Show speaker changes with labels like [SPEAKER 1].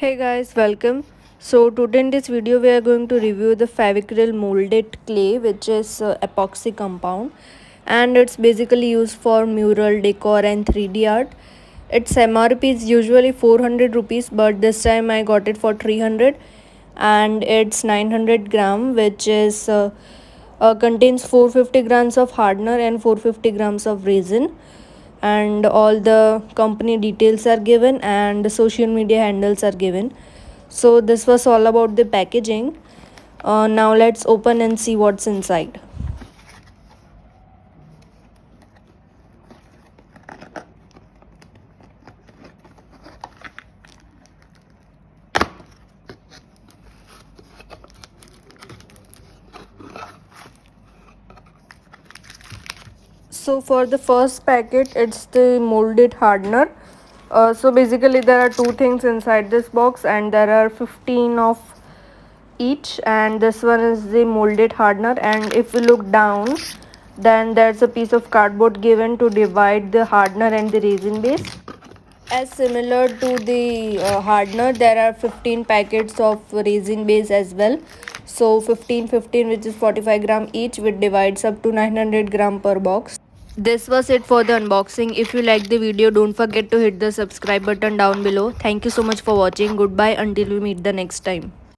[SPEAKER 1] Hey guys, welcome. So today in this video we are going to review the Fevicryl Mouldit clay, which is epoxy compound, and it's basically used for mural decor and 3D art. Its MRP is usually 400 rupees, but this time I got it for 300, and it's 900 gram, which is contains 450 grams of hardener and 450 grams of resin, and all the company details are given and the social media handles are given. So this was all about the packaging. Now let's open and see what's inside. So for the first packet, it's the molded hardener. So basically there are two things inside this box, and there are 15 of each, and this one is the molded hardener. And if you look down, then there's a piece of cardboard given to divide the hardener and the resin base. As similar to the hardener, there are 15 packets of resin base as well. So 15 which is 45 gram each, which divides up to 900 gram per box. This was it for the unboxing. If you liked the video, don't forget to hit the subscribe button down below. Thank you so much for watching. Goodbye until we meet the next time.